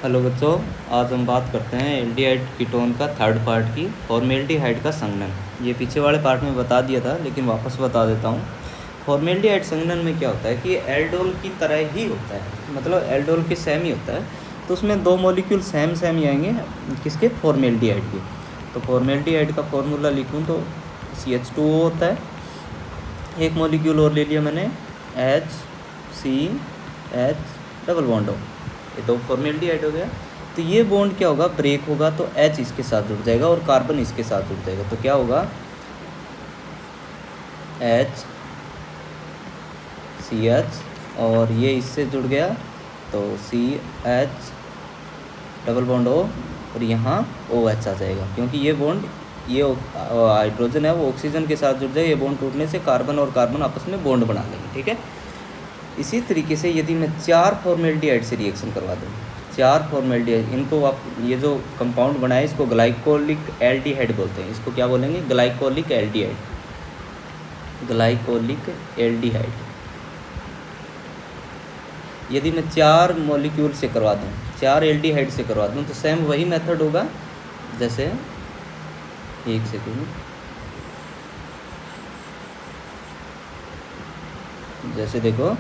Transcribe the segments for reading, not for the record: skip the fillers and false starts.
Hello बच्चों, आज हम बात करते हैं एल्डिहाइड कीटोन का थर्ड पार्ट की फॉर्मेल्डिहाइड का संघनन। ये पीछे वाले पार्ट में बता दिया था, लेकिन वापस बता देता हूँ। फॉर्मेल्डिहाइड संघनन में क्या होता है कि एल्डोल की तरह ही होता है, मतलब एल्डोल के सेम ही होता है। तो उसमें दो मॉलिक्यूल सेम ही आएंगे, किसके? फॉर्मेल्डिहाइड के। तो फॉर्मेल्डिहाइड का फॉर्मूला लिखूँ तो CH2O होता है। एक मॉलिक्यूल और ले लिया मैंने, HCH डबल बॉन्ड हो, ये तो फॉर्मेल्डिहाइड हो गया। तो ये बॉन्ड क्या होगा? ब्रेक होगा तो H इसके साथ जुड़ जाएगा और कार्बन इसके साथ जुड़ जाएगा। तो क्या होगा? HCH और ये इससे जुड़ गया तो CH डबल बॉन्ड O और यहाँ OH आ जाएगा, क्योंकि ये बॉन्ड, ये हाइड्रोजन है वो ऑक्सीजन के साथ जुड़ जाएगा। ये बॉन्ड टूटने से कार्बन और कार्बन आपस में बॉन्ड बना लेंगे, ठीक है। इसी तरीके से यदि मैं 4 फॉर्मेल्डिहाइड से रिएक्शन करवा दूँ, 4 फॉर्मेल्डिहाइड, इनको आप ये जो कंपाउंड बनाए इसको ग्लाइकोलिक एल्डिहाइड बोलते हैं। इसको क्या बोलेंगे? Glycolic aldehyde, glycolic aldehyde. यदि मैं 4 मॉलिक्यूल से करवा दूँ, 4 एल्डिहाइड से करवा दूँ, तो सेम वही मेथड होगा। जैसे एक सेकेंड, जैसे देखो,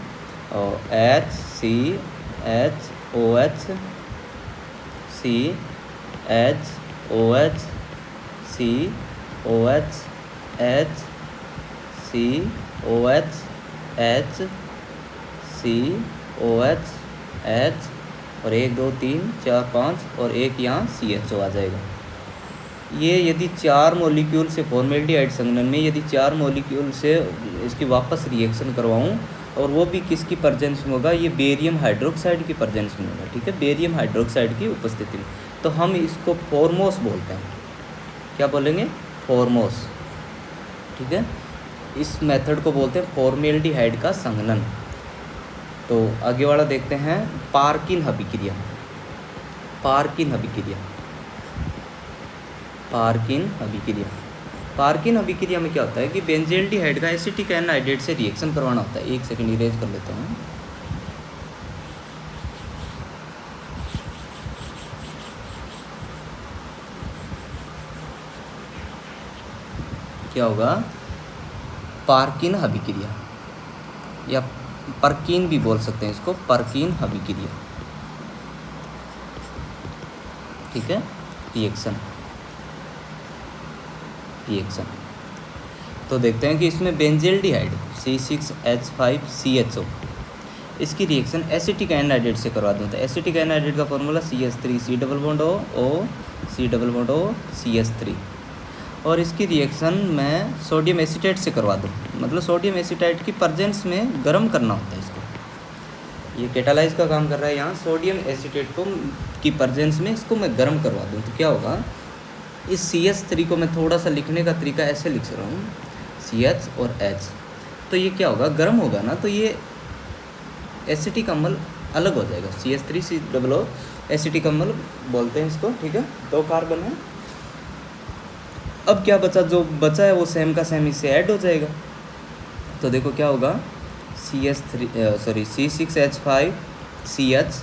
HCHOH CHOH COH HCOH HCOH H और 1 2 3 4 5 और एक यहाँ CHO आ जाएगा। ये यदि 4 मॉलिक्यूल से फॉर्मेल्डिहाइड संघनन में यदि 4 मॉलिक्यूल से इसकी वापस रिएक्शन करवाऊँ, और वो भी किसकी प्रेजेंस में होगा? ये बेरियम हाइड्रोक्साइड की प्रेजेंस में होगा, ठीक है, बेरियम हाइड्रोक्साइड की उपस्थिति में। तो हम इसको फॉर्मोस बोलते हैं। क्या बोलेंगे? फॉर्मोस, ठीक है। इस मेथड को बोलते हैं फॉर्मेल्डिहाइड का संघनन। तो आगे वाला देखते हैं, पार्किन अभिक्रिया। पार्किन अभिक्रिया, पार्किन अभिक्रिया। पार्किन अभिक्रिया में क्या होता है कि बेंजील्डिहाइड का एसिटिक एनहाइड्रेट से रिएक्शन करवाना होता है। एक सेकंड इरेज कर लेता हूँ। क्या होगा? पार्किन अभिक्रिया, या पर्किन भी बोल सकते हैं इसको, पर्किन अभिक्रिया, ठीक है। रिएक्शन तो देखते हैं कि इसमें बेंजील्डिहाइड C6H5CHO, इसकी रिएक्शन एसिटिक एनहाइड्रेट से करवा दूँ। तो एसिटिक एनहाइड्रेट का formula CH3 C double bond O C double bond O CH3, और इसकी रिएक्शन मैं सोडियम एसीटेट से करवा दूँ। मतलब सोडियम एसीटेट की प्रेजेंस में गर्म करना होता है इसको। ये कैटालाइज का काम कर रहा है यहाँ। सोडियम एसीटेट को की प्रेजेंस में इसको मैं गर्म करवा दूँ तो क्या होगा? इस CH3 को मैं थोड़ा सा लिखने का तरीका ऐसे लिख रहा हूँ, CH और H। तो ये क्या होगा? गर्म होगा ना, तो ये एसिटिक अम्ल अलग हो जाएगा। CH3COO एसिटिक अम्ल बोलते हैं इसको, ठीक है। 2 कार्बन है। अब क्या बचा? जो बचा है वो सेम का सेम इससे ऐड हो जाएगा। तो देखो क्या होगा? C6H5CH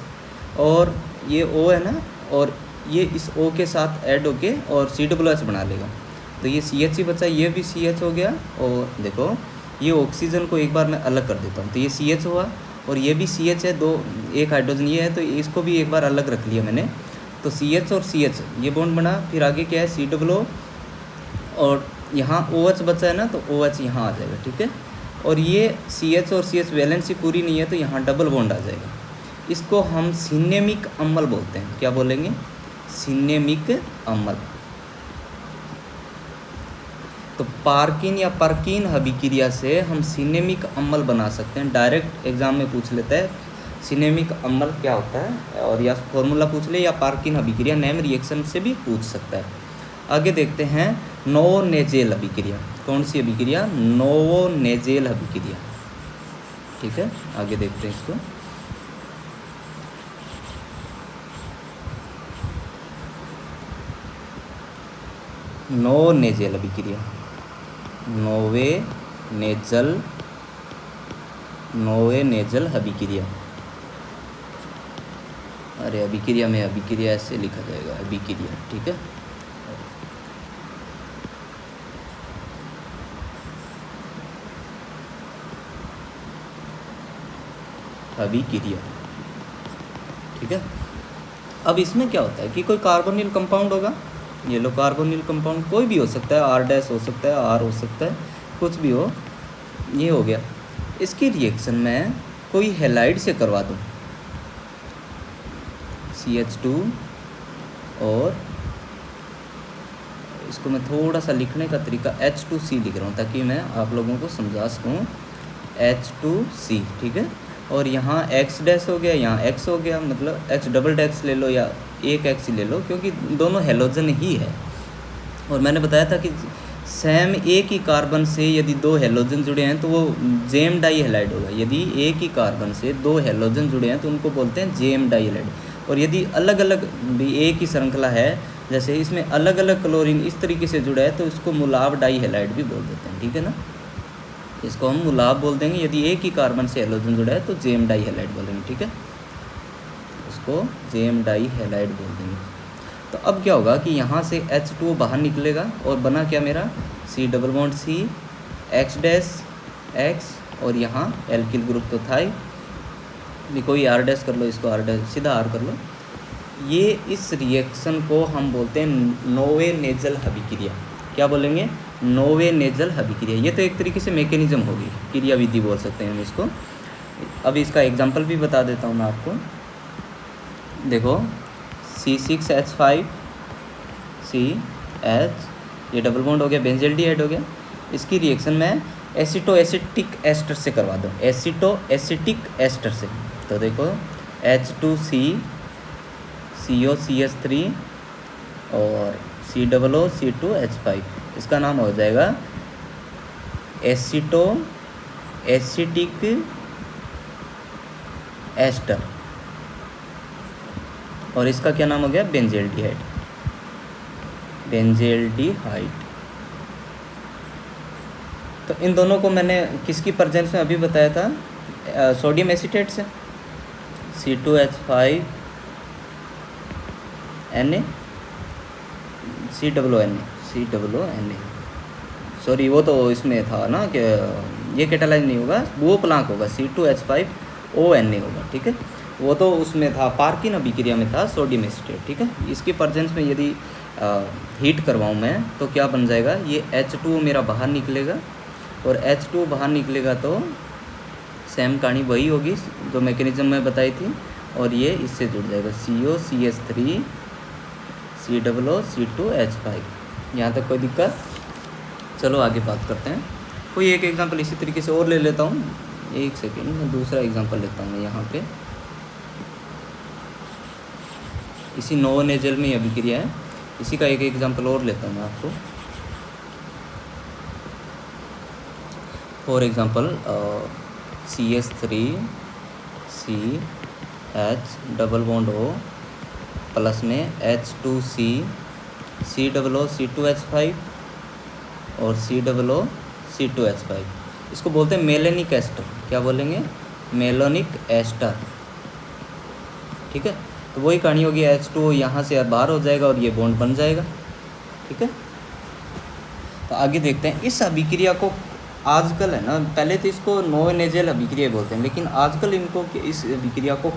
और ये O है ना, और ये इस O के साथ ऐड होके और COOH बना लेगा। तो ये CH ही बचा, ये भी CH हो गया। और देखो ये ऑक्सीजन को एक बार मैं अलग कर देता हूँ, तो ये CH हुआ और ये भी CH है, 2 एक हाइड्रोजन ये है, तो इसको भी एक बार अलग रख लिया मैंने। तो CH और CH ये बॉन्ड बना। फिर आगे क्या है? COO और यहाँ OH बचा है ना, तो OH यहाँ आ जाएगा, ठीक है। और ये CH और CH वैलेंसी पूरी नहीं है, तो यहाँ डबल बॉन्ड आ जाएगा। इसको हम सिनेमिक अम्ल बोलते हैं। क्या बोलेंगे? सिनेमिक अम्ल। तो पार्किन या पर्किन अभिक्रिया से हम सिनेमिक अम्ल बना सकते हैं। डायरेक्ट एग्जाम में पूछ लेता है सिनेमिक अम्ल क्या होता है, और या फॉर्मूला पूछ ले, या पार्किन अभिक्रिया नेम रिएक्शन से भी पूछ सकता है। आगे देखते हैं नोवोनेजेल अभिक्रिया। कौन सी अभिक्रिया? नोवोनेजेल अभिक्रिया, ठीक है। आगे देखते हैं इसको। नोवोनेजेल अभिक्रिया, नोवेनेजल अभिक्रिया। अरे अभिक्रिया में अभिक्रिया ऐसे लिखा जाएगा, अभिक्रिया, ठीक है। अभिक्रिया, ठीक है। अब इसमें क्या होता है कि कोई कार्बोनिल कंपाउंड होगा, ये लो कार्बोनिल कंपाउंड कोई भी हो सकता है, आर डैश हो सकता है, आर हो सकता है, कुछ भी हो, ये हो गया। इसकी रिएक्शन मैं कोई हेलाइड से करवा दूँ, CH2, और इसको मैं थोड़ा सा लिखने का तरीका H2C लिख रहा हूँ ताकि मैं आप लोगों को समझा सकूँ, H2C, ठीक है। और यहाँ X डैश हो गया, यहाँ X हो गया, मतलब X डबल डैश ले लो या एक X ले लो, क्योंकि दोनों हेलोजन ही है। और मैंने बताया था कि सेम एक ही कार्बन से यदि दो हेलोजन जुड़े हैं तो वो जेम डाई हेलाइड होगा। यदि एक ही कार्बन से दो हेलोजन जुड़े हैं तो उनको बोलते हैं जेम डाई हेलाइड। और यदि अलग अलग भी एक ही श्रृंखला है, जैसे इसमें अलग अलग क्लोरीन इस तरीके से जुड़ा है, तो इसको मुलाव डाई हेलाइड भी बोल देते हैं, ठीक है ना। इसको हम मुलाब बोल देंगे। यदि एक ही कार्बन से हेलोजन जुड़ा है तो जेम डाई हेलाइड बोलेंगे, ठीक है। इसको जेम डाई हेलाइड बोल देंगे। तो अब क्या होगा कि यहाँ से H2O बाहर निकलेगा और बना क्या मेरा C double bond C, X dash X, और यहाँ एल्किल ग्रुप तो था ही, कोई R डैश कर लो, इसको R डैश सीधा R कर लो। ये इस रिएक्शन को हम बोलते हैं नोवे नेजल अभिक्रिया। क्या बोलेंगे? नोवे नेजल अभिक्रिया। ये तो एक तरीके से मैकेनिज्म होगी, क्रिया विधि बोल सकते हैं हम इसको। अब इसका एग्जांपल भी बता देता हूँ मैं आपको। देखो C6H5 CH, ये डबल बॉन्ड हो गया, बेंजल्डिहाइड हो गया। इसकी रिएक्शन मैं एसिटो एसिटिक एस्टर से करवा दूँ, एसिटो एसिटिक एस्टर से। तो देखो H2C COCH3 और COOC2H5, इसका नाम हो जाएगा एसिटो एसिटिक एस्टर, और इसका क्या नाम हो गया? Benzaldehyde, benzaldehyde. तो इन दोनों को मैंने किसकी प्रेजेंस में अभी बताया था? सोडियम एसीटेट से, C2H5 Na COONA, सॉरी वो तो इसमें था ना कि ये कैटालाइज नहीं होगा, वो प्लांक होगा, C2H5ONA होगा, ठीक है। वो तो उसमें था, पार्किन अभिक्रिया में था, सोडियम एसीटेट, ठीक है। इसकी प्रेजेंस में यदि हीट करवाऊँ मैं तो क्या बन जाएगा? ये H2O मेरा बाहर निकलेगा, और H2O बाहर निकलेगा तो सेम कहानी वही होगी जो मैकेनिज्म में बताई थी, और ये इससे जुड़ जाएगा COCH3 COOC2H5। यहाँ तक कोई दिक्कत? चलो आगे बात करते हैं। कोई एक एग्जांपल इसी तरीके से और ले लेता हूँ, एक सेकेंड, मैं दूसरा एग्जांपल लेता हूँ यहाँ पे। इसी नोनेजल में अभिक्रिया है, इसी का एक एग्जांपल और लेता हूँ मैं आपको। For example CH3 CH double bond O plus में H2C COOC2H5 और COOC2H5, इसको बोलते हैं मेलेनिक एस्टर। क्या बोलेंगे? मेलोनिक एस्टर, ठीक है। तो वही कहानी होगी, H2O यहाँ से बाहर हो जाएगा और ये बॉन्ड बन जाएगा, ठीक है। तो आगे देखते हैं इस अभिक्रिया को। आजकल है ना, पहले तो इसको नोवेनेजल अभिक्रिया बोलते हैं, लेकिन आजकल इनको इस अभिक्रिया को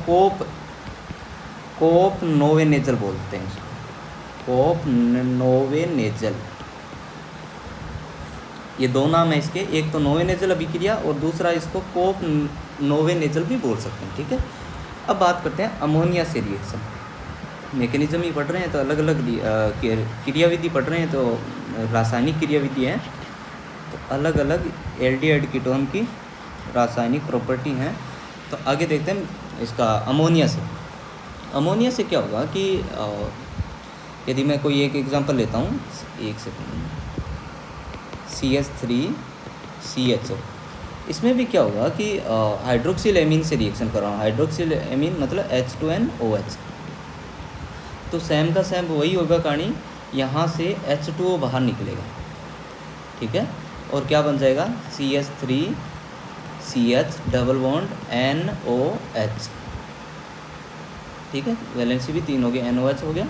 कोप नोवेनेजल बोलते हैं, कोप नोवेनेजल। ये दो नाम है इसके, एक तो नोवेनेजल अभिक्रिया और दूसरा इसको कोप नोवेनेजल भी बोल सकते हैं, ठीक है। अब बात करते हैं अमोनिया से रिएक्शन। मैकेनिज्म ही पढ़ रहे हैं तो अलग अलग क्रियाविधि पढ़ रहे हैं, तो रासायनिक क्रियाविधि है, तो अलग अलग एल्डिहाइड कीटोन की रासायनिक प्रॉपर्टी हैं। तो आगे देखते हैं इसका अमोनिया से। अमोनिया से क्या होगा कि यदि मैं कोई एक एग्जांपल लेता हूँ, एक सेकंड, CH3 CHO, इसमें भी क्या होगा कि हाइड्रोक्सिल एमीन से रिएक्शन कर रहा हूँ। हाइड्रोक्सिल एमीन मतलब H2NOH। तो सेम का सेम वही होगा कहानी, यहाँ से H2O बाहर निकलेगा, ठीक है, और क्या बन जाएगा? CH3 CH double bond NOH, ठीक है, वैलेंसी भी 3 हो गया, NOH हो गया।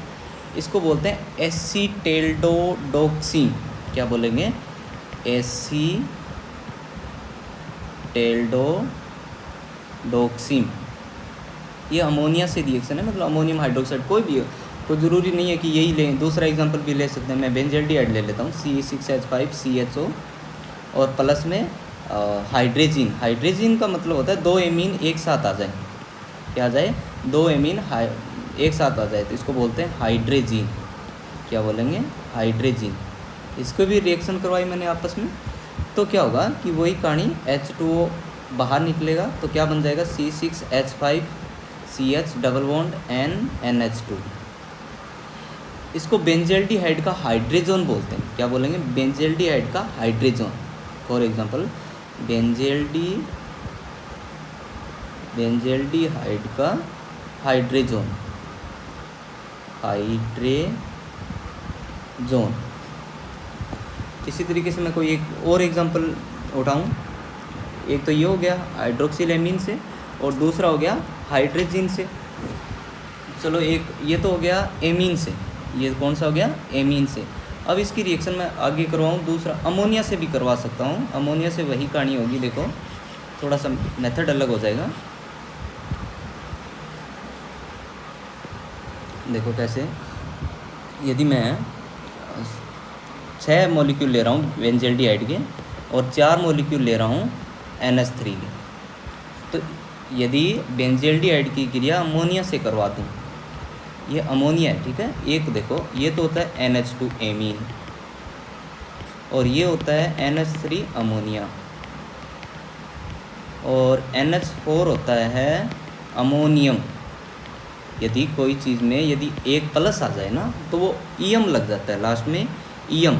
इसको बोलते हैं एसीटेल्डोडोक्सीन। क्या बोलेंगे? एसीटेल्डोडोक्सीन। ये अमोनिया से रिएक्शन है, मतलब अमोनियम हाइड्रोक्साइड कोई भी हो, कोई ज़रूरी नहीं है कि यही लें, दूसरा एग्जांपल भी ले सकते हैं। मैं बेंजल्डिहाइड ले लेता हूँ, C6H5CHO, और प्लस में हाइड्रोजन। हाइड्रोजन का मतलब होता है 2 एमीन एक साथ आ जाए, क्या आ जाए? 2 एमीन एक साथ आ जाए, तो इसको बोलते हैं हाइड्रोजन। क्या बोलेंगे? हाइड्रोजन। इसको भी रिएक्शन करवाई मैंने आपस में, तो क्या होगा कि वही कहानी H2O बाहर निकलेगा, तो क्या बन जाएगा? C6H5CH double bond NNH2। इसको बेंजल्डिहाइड का हाइड्रोजन बोलते हैं। क्या बोलेंगे? बेंजल्डिहाइड का हाइड्रोजन। फॉर एग्जांपल बेंजल्डिहाइड का हाइड्रोजन, इसी तरीके से मैं कोई एक और एग्जांपल उठाऊं। एक तो ये हो गया हाइड्रोक्सिल एमीन से, और दूसरा हो गया हाइड्रोजन से। चलो एक ये तो हो गया एमीन से, ये कौन सा हो गया? एमीन से। अब इसकी रिएक्शन मैं आगे करवाऊँ, दूसरा अमोनिया से भी करवा सकता हूँ। अमोनिया से वही कहानी होगी, देखो थोड़ा सा मेथड अलग हो जाएगा। देखो कैसे, यदि मैं 6 मॉलिक्यूल ले रहा हूँ बेंजल्डिहाइड के और 4 मॉलिक्यूल ले रहा हूँ NH3 के, तो यदि बेंजल्डिहाइड की क्रिया अमोनिया से करवा दूँ, ये अमोनिया है, ठीक है। एक देखो, ये तो होता है NH2 एमीन, और ये होता है NH3 अमोनिया, और NH4 होता है अमोनियम। यदि कोई चीज़ में यदि एक प्लस आ जाए ना, तो वो ईएम लग जाता है लास्ट में, ईएम।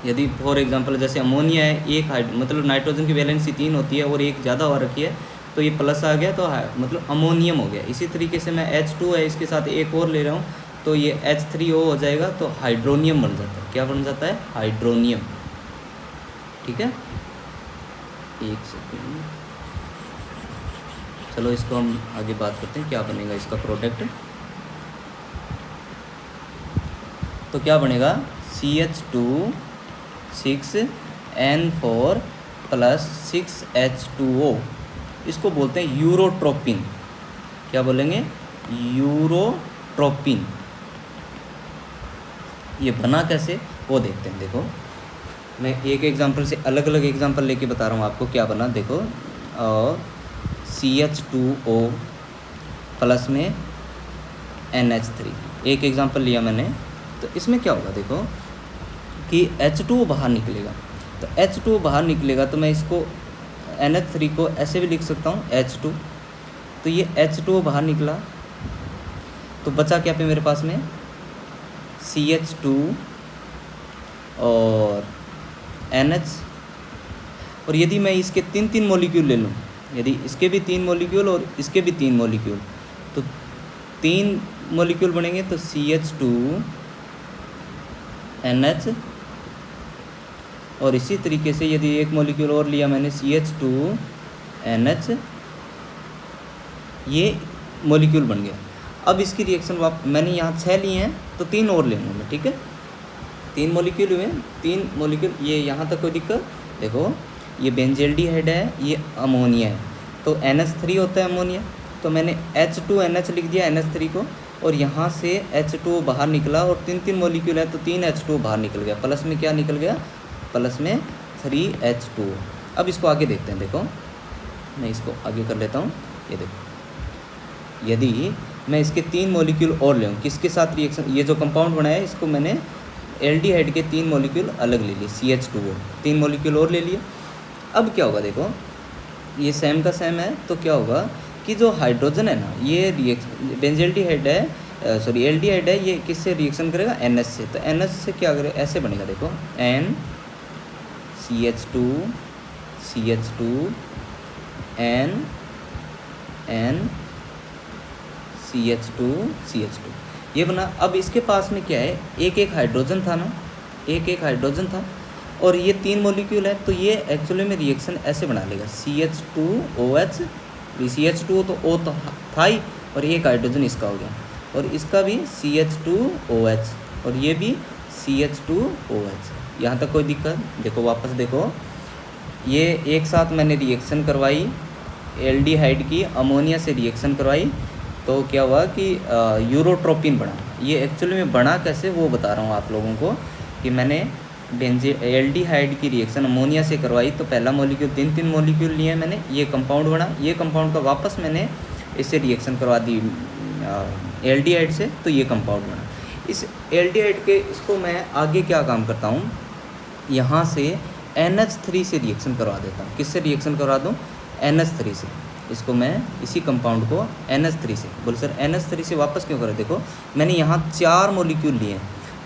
यदि फॉर एग्जांपल जैसे अमोनिया है, एक मतलब नाइट्रोजन की वैलेंसी 3 होती है और एक ज़्यादा हो रखी है, तो ये प्लस आ गया तो मतलब अमोनियम हो गया। इसी तरीके से मैं H2 है, इसके साथ एक और ले रहा हूँ, तो ये H3O हो जाएगा, तो हाइड्रोनियम बन जाता है। क्या बन जाता है? हाइड्रोनियम। ठीक है, एक सेकेंड, चलो इसको हम आगे बात करते हैं क्या बनेगा इसका प्रोडक्ट। तो क्या बनेगा? CH2 6N4 प्लस 6H2O, इसको बोलते हैं यूरोट्रोपिन। क्या बोलेंगे? यूरोट्रोपिन। ये बना कैसे वो देखते हैं। देखो मैं एक एग्जांपल से अलग अलग एग्जांपल लेके बता रहा हूँ आपको क्या बना। देखो CH2O प्लस में NH3, एक एग्जांपल लिया मैंने। तो इसमें क्या होगा, देखो कि H2O बाहर निकलेगा, तो H2O बाहर निकलेगा तो मैं इसको NH3 को ऐसे भी लिख सकता हूँ H2। तो ये H2O बाहर निकला, तो बचा क्या पे मेरे पास में? CH2 और NH। और यदि मैं इसके 3 मॉलिक्यूल ले लूँ, यदि इसके भी 3 मॉलिक्यूल और इसके भी 3 मॉलिक्यूल, तो 3 मॉलिक्यूल बनेंगे, तो CH2 NH। और इसी तरीके से यदि एक मॉलिक्यूल और लिया मैंने CH2 NH, ये मॉलिक्यूल बन गया। अब इसकी रिएक्शन मैंने यहाँ 6 लिए हैं, तो 3 और लेंगे मैं, ठीक है। 3 मॉलिक्यूल हुए, 3 मॉलिक्यूल, ये यहाँ तक कोई दिक्कत? देखो ये बेंजल्डिहाइड है, ये अमोनिया है, तो NH3 होता है अमोनिया, तो मैंने H2NH लिख दिया NH3 को, और यहाँ से H2O बाहर निकला, और 3 मॉलिक्यूल है तो 3 H2O बाहर निकल गया, प्लस में क्या निकल गया? प्लस में 3H2O। अब इसको आगे देखते हैं। देखो मैं इसको आगे कर लेता हूँ। ये देखो, यदि मैं इसके 3 मॉलिक्यूल और ले लूँ, किसके साथ रिएक्शन, ये जो कंपाउंड बनाया है इसको मैंने एल्डिहाइड के 3 मॉलिक्यूल अलग ले लिए, CH2O 3 मॉलिक्यूल और ले लिए। अब क्या होगा, देखो ये सेम का सेम है, तो क्या होगा कि जो हाइड्रोजन है ना, ये रिएक्शन बेंजल्डिहाइड है, सॉरी एल्डिहाइड है, ये किससे रिएक्शन करेगा? NH से। तो NH से क्या करेगा? ऐसे बनेगा, देखो N CH2 CH2 N N CH2 CH2, ये बना। अब इसके पास में क्या है? एक हाइड्रोजन था ना, एक हाइड्रोजन था, और ये 3 मॉलिक्यूल है, तो ये एक्चुअली में रिएक्शन ऐसे बना लेगा, CH2OH। CH2 तो O तो था ही, और एक हाइड्रोजन इसका हो गया, और इसका भी CH2OH, और ये भी CH2OH। यहाँ तक कोई दिक्कत? देखो वापस देखो, ये एक साथ मैंने रिएक्शन करवाई, एल्डिहाइड की अमोनिया से रिएक्शन करवाई, तो क्या हुआ कि यूरोट्रोपिन बना। ये एक्चुअली में बना कैसे वो बता रहा हूँ आप लोगों को, कि मैंने एल्डिहाइड की रिएक्शन अमोनिया से करवाई, तो पहला मॉलिक्यूल 3 मॉलिक्यूल लिए मैंने, ये कंपाउंड बना, ये कंपाउंड का वापस मैंने इससे रिएक्शन करवा दी एल्डिहाइड से, तो ये कंपाउंड बना। इस एल्डिहाइड के इसको मैं आगे क्या काम करता हूँ, यहाँ से NH3 से रिएक्शन करवा देता हूँ। किससे रिएक्शन करवा दूँ? NH3 से। इसको मैं इसी कंपाउंड को NH3 से, बोले सर NH3 से वापस क्यों करें? देखो मैंने यहाँ 4 मॉलिक्यूल लिए,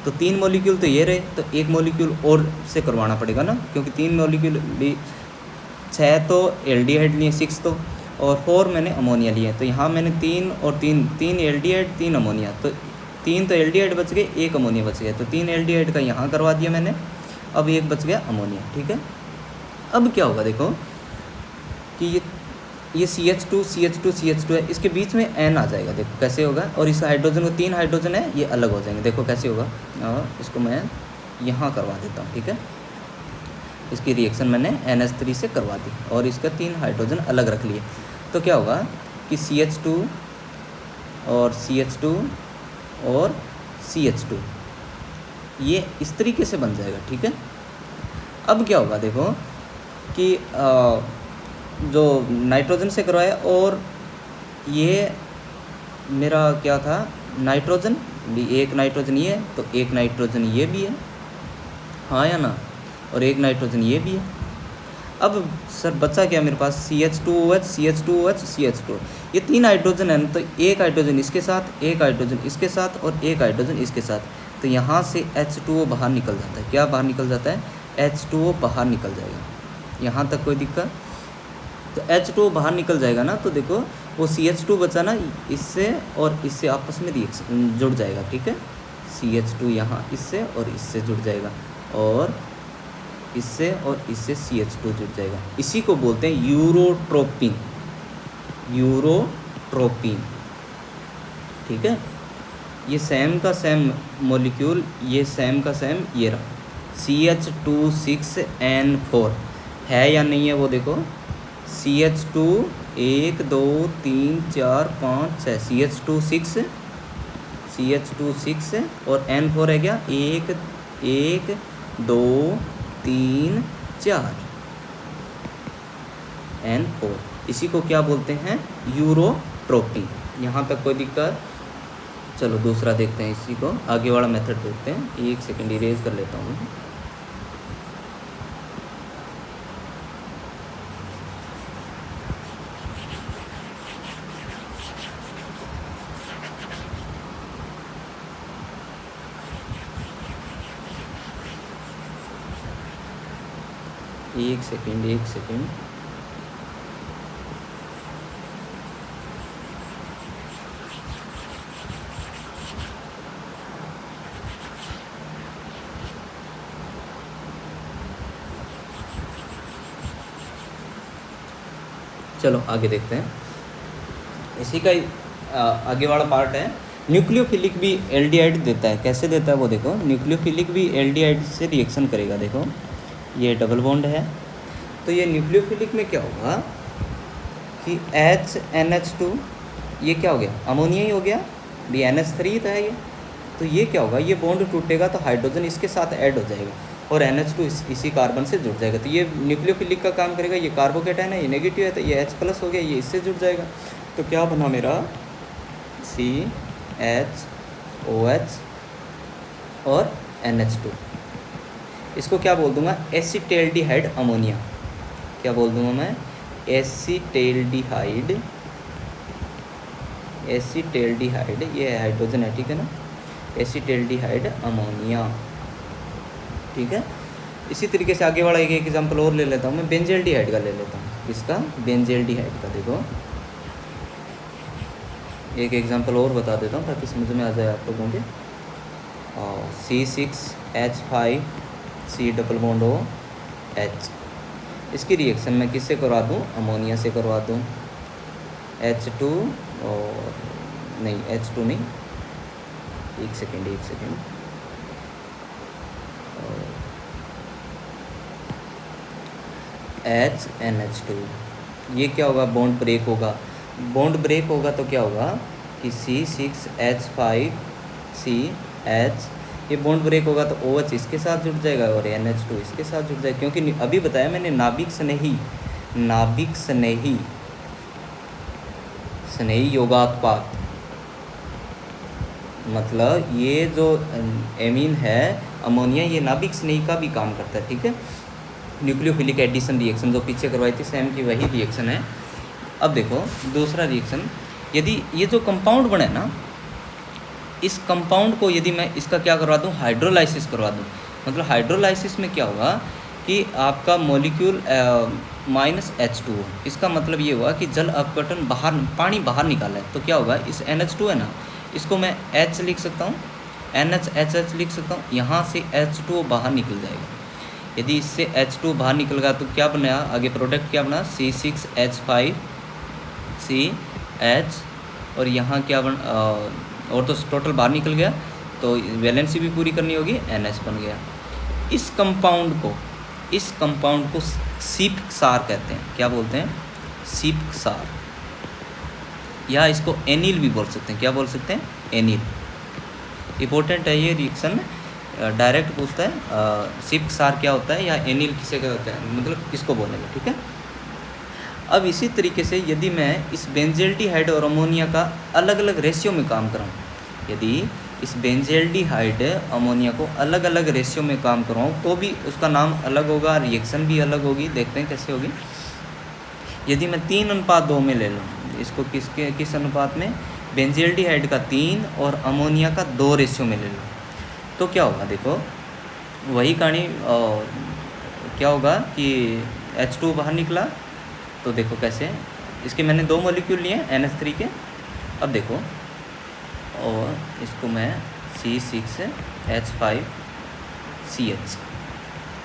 तो 3 मॉलिक्यूल तो ये रहे, तो एक मॉलिक्यूल और से करवाना पड़ेगा ना, क्योंकि 3 मॉलिक्यूल भी 6 तो एल्डिहाइड लिए, 6 तो, और 4 मैंने अमोनिया लिए, तो यहाँ मैंने 3 और 3 एल्डिहाइड 3 अमोनिया, तो 3 तो एल्डिहाइड बच गए, 1 अमोनिया बच गया, तो 3 एल्डिहाइड का यहाँ करवा दिया मैंने, अब 1 बच गया अमोनिया। ठीक है, अब क्या होगा देखो कि ये CH2 है, इसके बीच में N आ जाएगा, देखो कैसे होगा, और इस हाइड्रोजन को 3 हाइड्रोजन है, ये अलग हो जाएंगे, देखो कैसे होगा, और इसको मैं यहाँ करवा देता हूँ। ठीक है, इसकी रिएक्शन मैंने NH3 से करवा दी, और इसका 3 हाइड्रोजन अलग रख लिए, तो क्या होगा कि CH2 और CH2 और CH2 ये इस तरीके से बन जाएगा। ठीक है, अब क्या होगा देखो कि जो नाइट्रोजन से करवाया, और ये मेरा क्या था, नाइट्रोजन भी, एक नाइट्रोजन ये है, तो एक नाइट्रोजन ये भी है, हाँ या ना, और एक नाइट्रोजन ये भी है। अब सर बचा क्या मेरे पास, CH2OH, ये 3 हाइड्रोजन है, तो एक हाइड्रोजन इसके साथ, एक हाइड्रोजन इसके साथ, और एक हाइड्रोजन इसके साथ, तो यहाँ से H2O बाहर निकल जाता है। क्या बाहर निकल जाता है? H2O बाहर निकल जाएगा। यहाँ तक कोई दिक्कत? तो H2O बाहर निकल जाएगा ना, तो देखो वो CH2 बचा ना, इससे और इससे आपस में रिएक्शन जुड़ जाएगा। ठीक है, CH2 यहाँ इससे और इससे जुड़ जाएगा, और इससे और इससे CH2 जुड़ जाएगा। इसी को बोलते हैं यूरोट्रोपिन, यूरोट्रोपिन। ठीक है, ये सेम का सेम मॉलिक्यूल, ये सेम का सेम ये रहा, CH2 6N4 है या नहीं है वो देखो, CH2 1 2 3 4 5 6, CH2 6 और N4 है क्या, 1 1 2 3 4 N4, इसी को क्या बोलते हैं, यूरोट्रोपिन। यहाँ तक कोई दिक्कत? चलो दूसरा देखते हैं, इसी को आगे वाला मेथड देखते हैं। 1 सेकेंड इरेज कर लेता हूँ। एक सेकेंड चलो आगे देखते हैं। इसी का आगे वाला पार्ट है, न्यूक्लियोफिलिक भी एल्डिहाइड देता है। कैसे देता है वो देखो, न्यूक्लियोफिलिक भी एल्डिहाइड से रिएक्शन करेगा। देखो ये डबल बॉन्ड है, तो ये न्यूक्लियोफिलिक में क्या होगा कि HNH2, ये क्या हो गया, अमोनिया ही हो गया, भी NH3 था ये, तो ये क्या होगा, ये बॉन्ड टूटेगा तो हाइड्रोजन इसके साथ ऐड हो जाएगा और NH2 इसी कार्बन से जुड़ जाएगा, तो ये न्यूक्लियोफिलिक का काम करेगा। ये कार्बोकेटाइन है, ये नेगेटिव है, तो ये H+ हो गया, ये इससे जुड़ जाएगा, तो क्या बना मेरा CHOH और NH2। इसको क्या बोल दूंगा, एसिटेल्डिहाइड अमोनिया। क्या बोल दूंगा मैं, एसिटेल्डिहाइड, ये हाइड्रोजन है, ठीक है ना, एसिटेल्डिहाइड अमोनिया। ठीक है, इसी तरीके से आगे वाला एक एग्जांपल और ले लेता हूँ मैं, बेंजेल्डिहाइड का ले लेता हूँ। इसका बेंजेल्डिहाइड का देखो एक एग्जांपल और बता देता हूँ ताकि समझ में आ जाए आप लोगों के। C6H5C≡OH, इसकी रिएक्शन मैं किससे करवा दूँ, अमोनिया से करवा दूँ। H2 और नहीं H2 नहीं, एक सेकेंड HNH2, ये क्या होगा, बॉन्ड ब्रेक होगा। बॉन्ड ब्रेक होगा तो क्या होगा कि C6H5CH, ये बॉन्ड ब्रेक होगा तो OH इसके साथ जुड़ जाएगा और NH2 इसके साथ जुड़ जाएगा, क्योंकि अभी बताया मैंने नाभिक स्नेही योगात्पात, मतलब ये जो एमीन है अमोनिया, ये नाभिक स्नेही का भी काम करता है, ठीक है। न्यूक्लियोफिलिक एडिशन रिएक्शन जो पीछे करवाई थी सेम की वही रिएक्शन है। अब देखो दूसरा रिएक्शन, यदि ये जो कंपाउंड बने ना, इस कंपाउंड को यदि मैं इसका क्या करवा दूँ, हाइड्रोलाइसिस करवा दूँ, मतलब हाइड्रोलाइसिस में क्या होगा कि आपका मॉलिक्यूल -H2, इसका मतलब ये हुआ कि जल अपघटन पानी बाहर निकाला है, तो क्या होगा, इस NH2 है ना, इसको मैं H लिख सकता हूँ, NHHH लिख सकता हूँ, यहाँ से H2 बाहर निकल जाएगा। यदि इससे H2 बाहर निकल गया तो क्या बना, आगे प्रोडक्ट क्या बना, C6H5CH, और यहाँ क्या बन और तो टोटल बाहर निकल गया, तो वैलेंसी भी पूरी करनी होगी, NH बन गया। इस कंपाउंड को सीप क्षार कहते हैं, क्या बोलते हैं, सीप क्षार, या इसको एनिल भी बोल सकते हैं, क्या बोल सकते हैं, एनिल। इम्पोर्टेंट है ये रिएक्शन, डायरेक्ट पूछता है सीप क्षार क्या होता है या एनिल किसे क्या होता है, मतलब किसको बोलेगा, ठीक है। अब इसी तरीके से यदि मैं इस बेंजेल्डिहाइड और अमोनिया का अलग अलग रेशियो में काम कराऊँ, यदि इस बेंजेल्डिहाइड अमोनिया को अलग अलग रेशियो में काम कराऊँ तो भी उसका नाम अलग होगा, रिएक्शन भी अलग होगी। देखते हैं कैसे होगी। यदि मैं 3:2 में ले लूँ इसको, किस अनुपात में, बेंजेल्डिहाइड का 3 और अमोनिया का 2 रेशियो में ले लूँ, तो क्या होगा, देखो वही कहानी। क्या होगा कि H2 बाहर निकला, तो देखो कैसे, इसके मैंने 2 मॉलिक्यूल लिए NH3 के। अब देखो, और इसको मैं C6H5CH,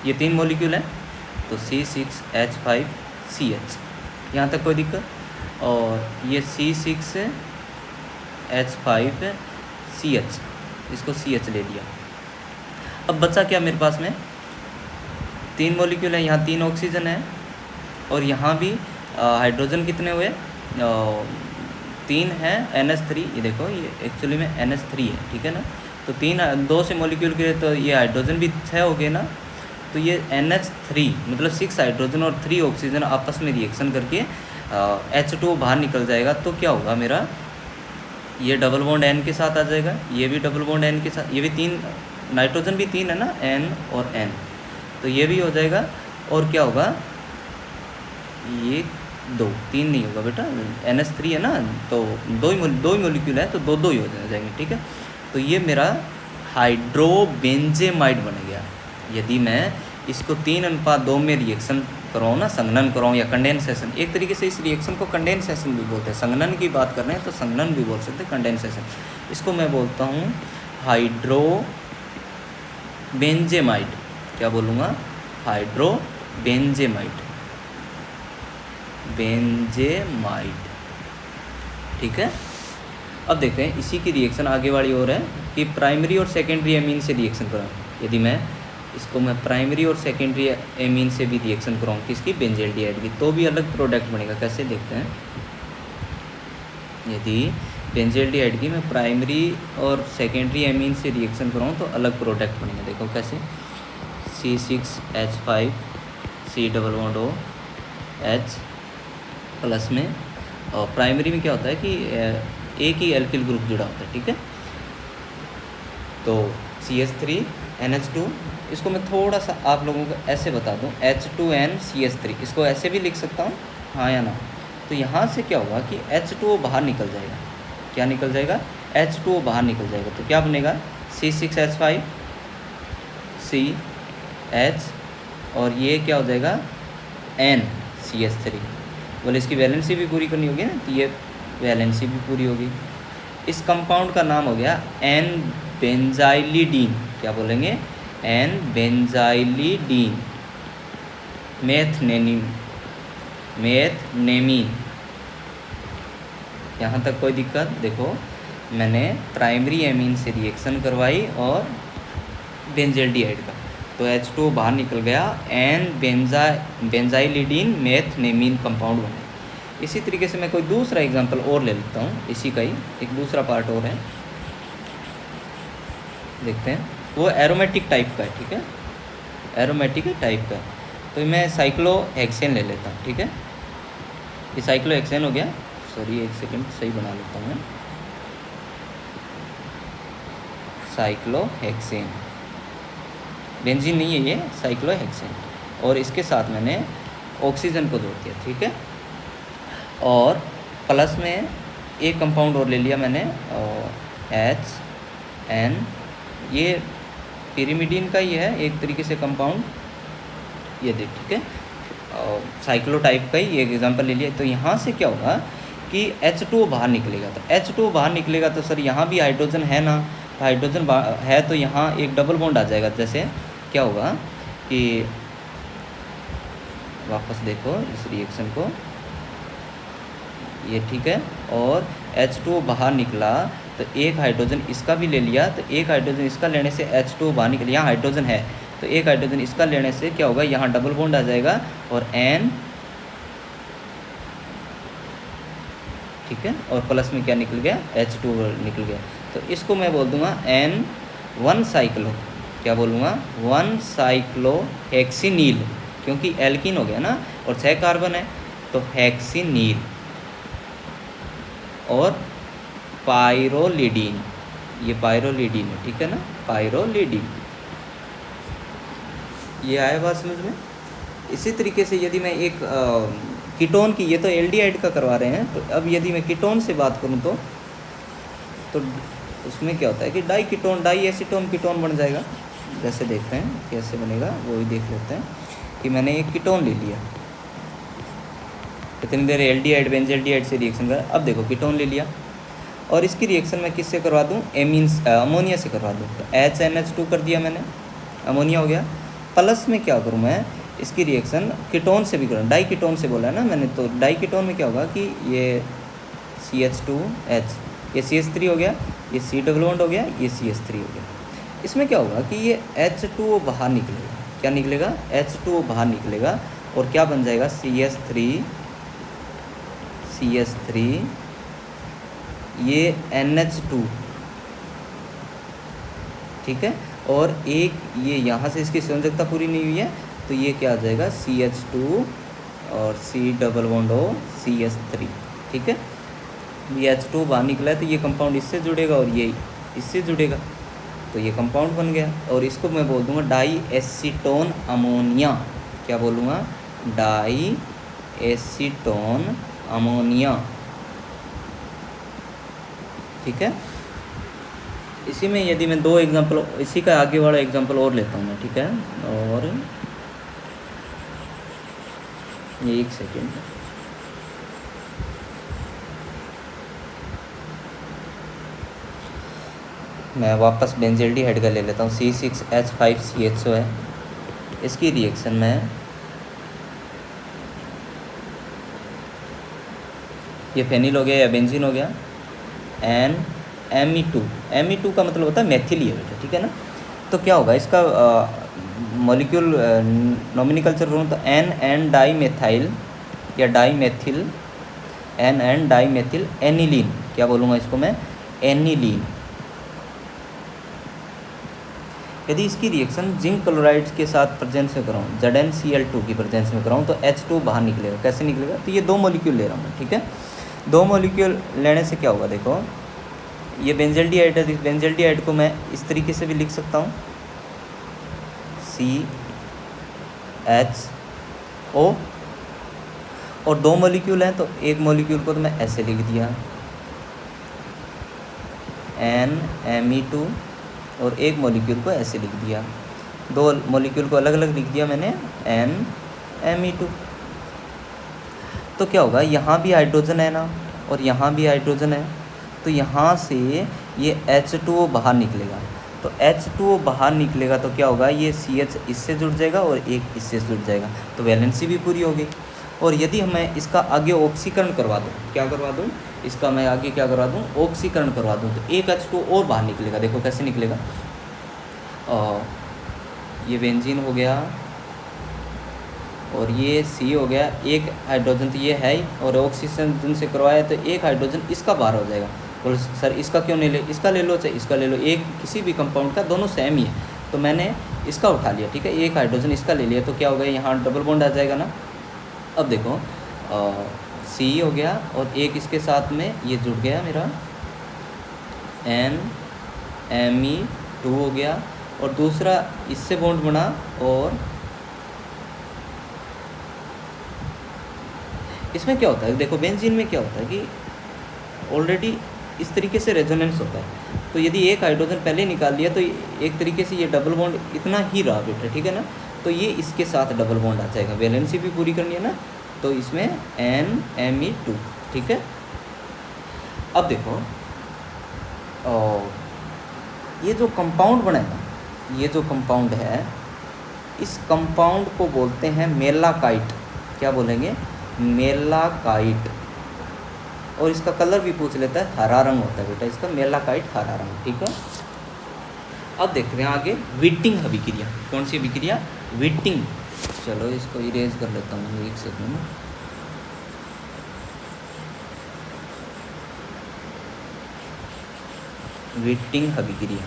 ये 3 मॉलिक्यूल हैं, तो C6H5CH, यहाँ तक कोई दिक्कत। और ये C6H5CH, इसको CH ले लिया। अब बचा क्या मेरे पास में, 3 मॉलिक्यूल है, यहाँ 3 ऑक्सीजन है, और यहाँ भी हाइड्रोजन कितने हुए, 3 है, NH3, ये देखो ये एक्चुअली में NH3 है, ठीक है ना। तो 2 से मॉलिक्यूल के, तो ये हाइड्रोजन भी 6 हो गए ना, तो ये NH3 मतलब 6 हाइड्रोजन और 3 ऑक्सीजन आपस में रिएक्शन करके H2 बाहर निकल जाएगा। तो क्या होगा मेरा, ये डबल बॉन्ड N के साथ आ जाएगा, ये भी डबल बॉन्ड N के साथ, ये भी 3, नाइट्रोजन भी 3 है ना, N और N, तो ये भी हो जाएगा। और क्या होगा, ये 3 नहीं होगा बेटा, NH3 है ना, तो 2 ही मॉलिक्यूल है, तो 2 ही हो जाएंगे, ठीक है। तो ये मेरा हाइड्रोबेंजेमाइड बन गया। यदि मैं इसको 3:2 में रिएक्शन कराऊँ ना, संघनन कराऊँ या कंडेंसेशन, एक तरीके से इस रिएक्शन को कंडेंसेशन भी बोलते हैं। संघनन की बात कर रहे हैं तो संघनन भी बोल सकते हैं, कंडेंसेशन। इसको मैं बोलता हूँ हाइड्रोबेंजेमाइड, क्या बोलूँगा, हाइड्रोबेंजेमाइड, ठीक है। अब देखते हैं इसी की रिएक्शन आगे वाली और है कि प्राइमरी और सेकेंडरी एमीन से रिएक्शन कराऊँ। यदि मैं इसको मैं प्राइमरी और सेकेंडरी एमीन से भी रिएक्शन कराऊँ किसकी, बेंजेल्डिहाइड की, तो भी अलग प्रोडक्ट बनेगा। कैसे देखते हैं, यदि बेंजेल्डिहाइड की मैं प्राइमरी और सेकेंडरी एमीन से रिएक्शन कराऊँ तो अलग प्रोडक्ट बनेगा। देखो कैसे, C6H5COOH प्लस में, और प्राइमरी में क्या होता है कि एक ही एल्किल ग्रुप जुड़ा होता है, ठीक है। तो CH3NH2, इसको मैं थोड़ा सा आप लोगों को ऐसे बता दूं, H2NCH3, इसको ऐसे भी लिख सकता हूँ, हाँ या ना। तो यहाँ से क्या होगा कि H2O बाहर निकल जाएगा, क्या निकल जाएगा, H2O बाहर निकल जाएगा। तो क्या बनेगा, C6H5CH, और ये क्या हो जाएगा, NCH3। बोले इसकी वैलेंसी भी पूरी करनी होगी ना, तो ये वैलेंसी भी पूरी होगी। इस कंपाउंड का नाम हो गया N-बेंजाइलिडीन, क्या बोलेंगे, N-बेंजाइलिडीन, मेथनेमीन। यहाँ तक कोई दिक्कत, देखो मैंने प्राइमरी एमीन से रिएक्शन करवाई और बेंजल्डिहाइड का, तो H2O बाहर निकल गया एन बेंजाइलिडीन मेथनेमीन कंपाउंड बने। इसी तरीके से मैं कोई दूसरा एग्जांपल और ले लेता हूँ, इसी का ही एक दूसरा पार्ट और है, देखते हैं। वो एरोमेटिक टाइप का है, ठीक है, एरोमेटिक टाइप का। तो मैं साइक्लोहेक्सेन ले लेता हूँ, ठीक है। ये साइक्लोहेक्सेन हो गया, सॉरी एक सेकंड सही बना लेता हूँ मैं, साइक्लोहेक्सेन, बेंजीन नहीं है ये, साइक्लोहेक्सेन। और इसके साथ मैंने ऑक्सीजन को जोड़ दिया, ठीक है। और प्लस में एक कंपाउंड और ले लिया मैंने, HN, ये पिरिमिडीन का ही है एक तरीके से कंपाउंड, ये देख, ठीक है, साइक्लो टाइप का ही एक एग्जांपल ले लिया। तो यहाँ से क्या होगा कि H2O बाहर निकलेगा, तो H2O बाहर निकलेगा तो सर यहाँ भी हाइड्रोजन है ना, तो हाइड्रोजन है तो यहाँ एक डबल बॉन्ड आ जाएगा। जैसे क्या होगा कि वापस देखो इस रिएक्शन को, ये ठीक है, और H2O बाहर निकला तो एक हाइड्रोजन इसका भी ले लिया, तो एक हाइड्रोजन इसका लेने से H2O बाहर निकल, यहाँ हाइड्रोजन है तो एक हाइड्रोजन इसका लेने से क्या होगा, यहाँ डबल बॉन्ड आ जाएगा और N, ठीक है, और प्लस में क्या निकल गया, H2O निकल गया। तो इसको मैं बोल दूंगा N1 साइक्लो, क्या बोलूँगा, 1 साइक्लो हेक्सिनील, क्योंकि एल्कीन हो गया ना और 6 कार्बन है तो हेक्सिनील। और पायरोलिडीन, ये पायरोलिडीन है, ठीक है ना, पायरोलिडीन, ये आया बात समझ में। इसी तरीके से यदि मैं एक कीटोन की, ये तो एल्डिहाइड का करवा रहे हैं, तो अब यदि मैं कीटोन से बात करूं तो उसमें क्या होता है कि di ketone, di acetone ketone बन जाएगा। जैसे देखते हैं कैसे बनेगा, वो भी देख लेते हैं कि मैंने एक कीटोन ले लिया, इतनी देर एल्डिहाइड बेंजल्डिहाइड से रिएक्शन करा, अब देखो कीटोन ले लिया और इसकी रिएक्शन मैं किससे करवा दूँ, अमोनिया से करवा दूँ। तो HNH2 कर दिया मैंने, अमोनिया हो गया। प्लस में क्या करूँ मैं, इसकी रिएक्शन कीटोन से भी करूँ, डाई कीटोन से बोला है ना मैंने, तो डाई कीटोन में क्या होगा कि ये CH2H, ये CH3 हो गया, ये C डबल बॉन्ड हो गया, ये CH3 हो गया। इसमें क्या होगा कि ये H2O बाहर निकलेगा, क्या निकलेगा, H2O बाहर निकलेगा और क्या बन जाएगा, CH3, ये NH2, ठीक है, और एक ये यहाँ से इसकी संयोजकता पूरी नहीं हुई है तो ये क्या आ जाएगा, CH2 और C double bond O CH3, ठीक है। ये H2 बाहर निकला है तो ये कंपाउंड इससे जुड़ेगा और ये इससे जुड़ेगा, तो ये कंपाउंड बन गया। और इसको मैं बोल दूँगा डाई एसीटोन अमोनिया, क्या बोलूँगा, डाई एसीटोन अमोनिया, ठीक है। इसी में यदि मैं दो एग्जांपल, इसी का आगे वाला एग्जांपल और लेता हूँ मैं, ठीक है, और ये एक सेकेंड, मैं वापस बेंजल्डिहाइड का ले लेता हूँ, C6H5CHO है। इसकी रिएक्शन में ये फेनिल हो गया या बेंजीन हो गया, Me2 का मतलब होता है मेथिल, ये बेटा, ठीक है ना। तो क्या होगा इसका मॉलिक्यूल नॉमिनिकल्चर करूँ तो N डाई मेथाइल या di methyl, N di methyl aniline, क्या बोलूँगा इसको मैं, एनिलीन। यदि इसकी रिएक्शन जिंक क्लोराइड के साथ प्रेजेंस में कराऊँ, ZnCl2 की प्रेजेंस में कराऊँ तो H2 बाहर निकलेगा, कैसे निकलेगा, तो ये दो मॉलिक्यूल ले रहा हूँ मैं, ठीक है। दो मॉलिक्यूल लेने से क्या होगा, देखो ये बेंजल्डिहाइड है, बेंजल्डिहाइड को मैं इस तरीके से भी लिख सकता हूँ, CHO, और दो मॉलिक्यूल हैं तो एक मॉलिक्यूल को तो मैं ऐसे लिख दिया NMe2 और एक मॉलिक्यूल को ऐसे लिख दिया, दो मॉलिक्यूल को अलग अलग लिख दिया मैंने NMe2। तो क्या होगा, यहाँ भी हाइड्रोजन है ना और यहाँ भी हाइड्रोजन है, तो यहाँ से ये H2O बाहर निकलेगा, तो H2O बाहर निकलेगा तो क्या होगा, ये CH इससे जुड़ जाएगा और एक इससे जुड़ जाएगा, तो वैलेंसी भी पूरी होगी। और यदि मैं इसका आगे ऑक्सीकरण करवा दूँ, क्या करवा दूँ, इसका मैं आगे क्या करवा दूँ, ऑक्सीकरण करवा दूँ, तो एक H2 और बाहर निकलेगा। देखो कैसे निकलेगा, ये बेंजीन हो गया और ये C हो गया, एक हाइड्रोजन तो ये है ही, और ऑक्सीजन से करवाया तो एक हाइड्रोजन इसका बाहर हो जाएगा। बोलो सर इसका क्यों नहीं ले, इसका ले लो चाहे इसका ले लो, एक किसी भी कंपाउंड का, दोनों सेम ही है, तो मैंने इसका उठा लिया, ठीक है, एक हाइड्रोजन इसका ले लिया, तो क्या हो गया, यहाँ डबल बॉन्ड आ जाएगा ना। अब देखो C हो गया और एक इसके साथ में ये जुड़ गया मेरा NMe2 हो गया, और दूसरा इससे बॉन्ड बना, और इसमें क्या होता है, देखो बेंजीन में क्या होता है कि ऑलरेडी इस तरीके से रेजोनेंस होता है, तो यदि एक हाइड्रोजन पहले निकाल लिया तो एक तरीके से ये डबल बॉन्ड इतना ही रहा बेटा, ठीक है ना, तो ये इसके साथ डबल बॉन्ड आ जाएगा, वैलेंसी भी पूरी करनी है ना, तो इसमें NMe2, ठीक है। अब देखो ये जो कंपाउंड बनेगा, ये जो कंपाउंड है, इस कंपाउंड को बोलते हैं मेलाकाइट। क्या बोलेंगे, मेलाकाइट। और इसका कलर भी पूछ लेता है, हरा रंग होता है बेटा इसका, मेलाकाइट हरा रंग, ठीक है। अब देख रहे हैं आगे व्हिटिंग अभिक्रिया। कौन सी अभिक्रिया, व्हिटिंग। चलो इसको इरेज कर लेता हूँ एक सेकंड में। व्हिटिंग अभिक्रिया,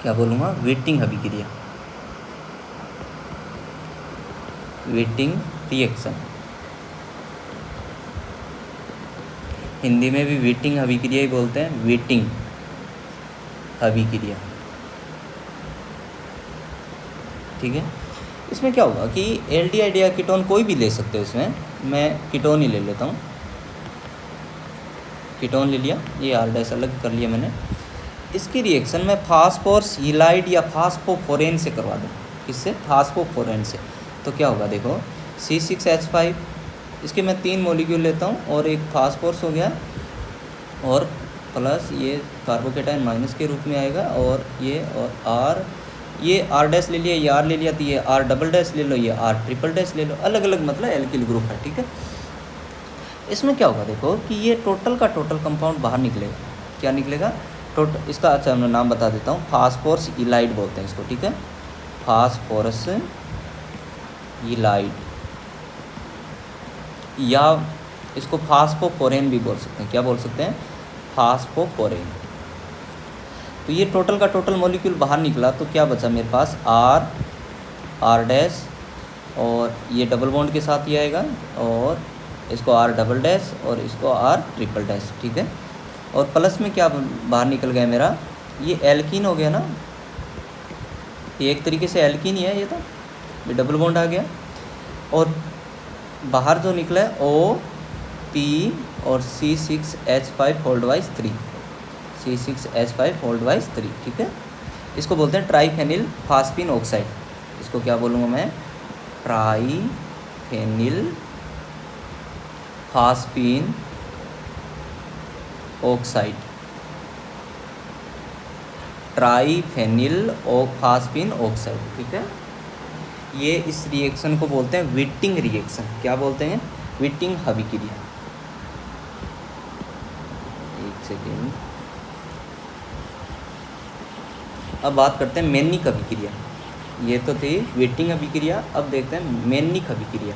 क्या बोलूँगा, व्हिटिंग अभिक्रिया, व्हिटिंग रिएक्शन। हिंदी में भी व्हिटिंग अभिक्रिया ही बोलते हैं, व्हिटिंग अभिक्रिया, ठीक है। इसमें क्या होगा कि एल्डिहाइड या कीटोन कोई भी ले सकते हो, इसमें मैं कीटोन ही ले लेता हूँ, कीटोन ले लिया, ये R- अलग कर लिया मैंने। इसकी रिएक्शन मैं फास्फोरस हीलाइड या फास्फोफोरेन से करवा दूँ, किससे, फास्फोफोरेन से, तो क्या होगा, देखो C6H5, इसके मैं 3 मॉलिक्यूल लेता हूँ, और एक फास्फोरस हो गया, और प्लस ये कार्बोकेटाइन माइनस के रूप में आएगा, और ये और R, ये R- ले लिया, ये R ले लिया, तो ये R" ले लो, ये R" ले लो, अलग अलग मतलब एल्किल ग्रुप है, ठीक है। इसमें क्या होगा, देखो कि ये टोटल का टोटल कंपाउंड बाहर निकलेगा, क्या निकलेगा, टोटल इसका, अच्छा मैं नाम बता देता हूँ, फास्फोरस हीलाइड बोलते हैं इसको, ठीक है, फास्फोरस हीलाइड, या इसको फास्फोफोरेन भी बोल सकते हैं, क्या बोल सकते हैं, फास्फोफोरेन। तो ये टोटल का टोटल मॉलिक्यूल बाहर निकला, तो क्या बचा मेरे पास, R' और ये डबल बॉन्ड के साथ ही आएगा, और इसको R" और इसको R', ठीक है। और प्लस में क्या बाहर निकल गया मेरा, ये एल्कीन हो गया ना, ये एक तरीके से एल्कीन ही है, ये तो ये डबल बॉन्ड आ गया, और बाहर जो निकला है OP और C6H5/3, C6H5/3, ठीक है। इसको बोलते हैं ट्राइफेनिल फास्फीन ऑक्साइड, इसको क्या बोलूँगा मैं, ट्राइफेनिल फास्फीन ऑक्साइड, ट्राइफेनिल फास्फीन ऑक्साइड, ठीक है। ये इस रिएक्शन को बोलते हैं व्हिटिंग रिएक्शन, क्या बोलते हैं, व्हिटिंग अभिक्रिया। एक सेकेंड, अब बात करते हैं मैनिक अभिक्रिया। ये तो थी व्हिटिंग अभिक्रिया, अब देखते हैं मैनिक अभिक्रिया।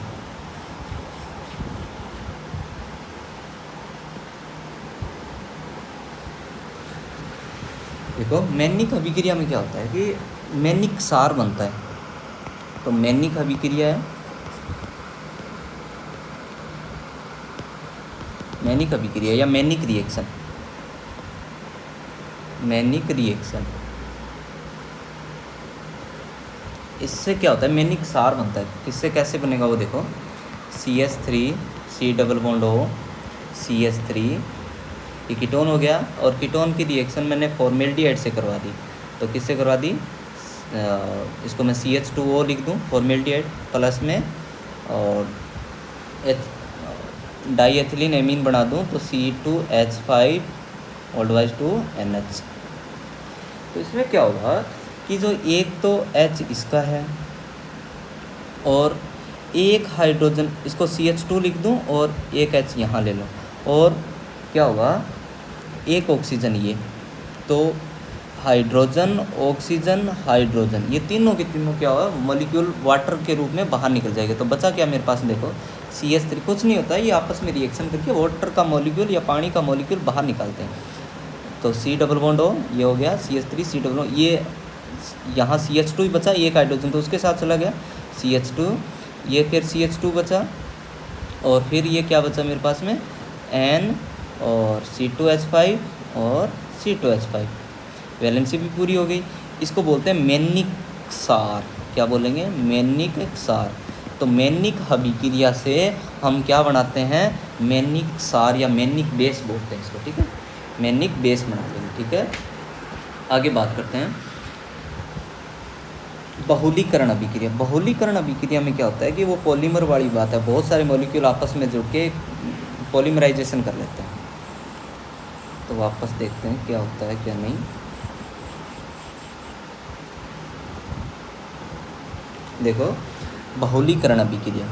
देखो मैनिक अभिक्रिया में क्या होता है कि मैनिक क्षार बनता है, तो मैनिक अभिक्रिया है, मैनिक अभिक्रिया या मैनिक रिएक्शन, मैनिक रिएक्शन, इससे क्या होता है, मैनिक क्षार बनता है, किससे कैसे बनेगा वो देखो, CH3 C+O CH3, ये कीटोन हो गया, और कीटोन की रिएक्शन मैंने फॉर्मेल्डिहाइड से करवा दी, तो किससे करवा दी, इसको मैं CH2O लिख दूँ फॉर्मेल्डिहाइड, प्लस में और डाईएथिलीन एमीन बना दूँ, तो C2H5/2NH। तो इसमें क्या होगा कि जो एक तो H इसका है और एक हाइड्रोजन, इसको CH2 लिख दूं और एक H यहाँ ले लो, और क्या होगा, एक ऑक्सीजन ये, तो हाइड्रोजन ऑक्सीजन हाइड्रोजन, ये तीनों के तीनों क्या होगा, मॉलिक्यूल वाटर के रूप में बाहर निकल जाएगा। तो बचा क्या मेरे पास, देखो CH3, कुछ नहीं होता है, ये आपस में रिएक्शन करके वाटर का मॉलिक्यूल या पानी का मॉलिक्यूल बाहर निकालते हैं। तो C डबल बॉन्ड O, ये हो गया CH3 C डबल बॉन्ड, ये यहाँ CH2 ही बचा, एक हाइड्रोजन तो उसके साथ चला गया CH2, ये फिर CH2 बचा, और फिर ये क्या बचा मेरे पास में N और C2H5 और C2H5, वैलेंसी भी पूरी हो गई। इसको बोलते हैं मैनिक क्षार, क्या बोलेंगे, मैनिक क्षार। तो मैनिक अभिक्रिया से हम क्या बनाते हैं, मैनिक क्षार या मैनिक बेस बोलते हैं इसको, ठीक है, मैनिक बेस बनाते हैं, ठीक है। आगे बात करते हैं बहुलीकरण अभिक्रिया। बहुलीकरण अभिक्रिया में क्या होता है कि वो पॉलीमर वाली बात है, बहुत सारे मॉलिक्यूल आपस में जुड़ के पॉलीमराइजेशन कर लेते हैं। तो वापस देखते हैं क्या होता है क्या नहीं। देखो बहुलीकरण अभिक्रिया,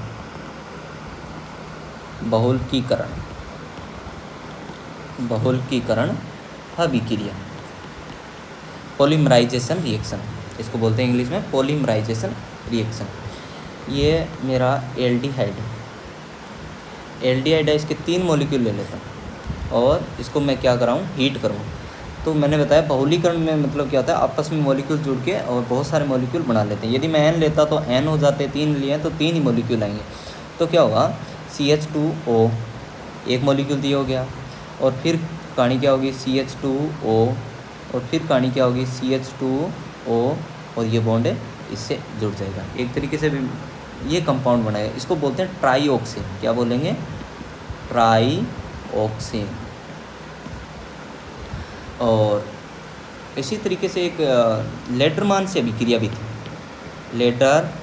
बहुलकीकरण अभिक्रिया, पॉलीमराइजेशन रिएक्शन, इसको बोलते हैं इंग्लिश में पॉलीमराइजेशन रिएक्शन। ये मेरा एल्डिहाइड है, इसके 3 मॉलिक्यूल ले लेता हूँ और इसको मैं क्या कराऊँ, हीट करूँ। तो मैंने बताया बहुलीकरण में मतलब क्या होता है, आपस में मॉलिक्यूल जुड़ के और बहुत सारे मॉलिक्यूल बना लेते हैं। यदि मैं N लेता तो N हो जाते, 3 लिए तो 3 ही मॉलिक्यूल आएंगे। तो क्या होगा, CH2O एक मॉलिक्यूल दिया हो गया, और फिर कहानी क्या होगी CH2O, और फिर कहानी क्या होगी CH2O, और ये बॉन्ड इससे जुड़ जाएगा। एक तरीके से भी ये कंपाउंड बनाएगा, इसको बोलते हैं ट्राईऑक्सिन। क्या बोलेंगे, ट्राईऑक्सिन। और इसी तरीके से एक लेडरमान से अभिक्रिया भी थी, लेडरमान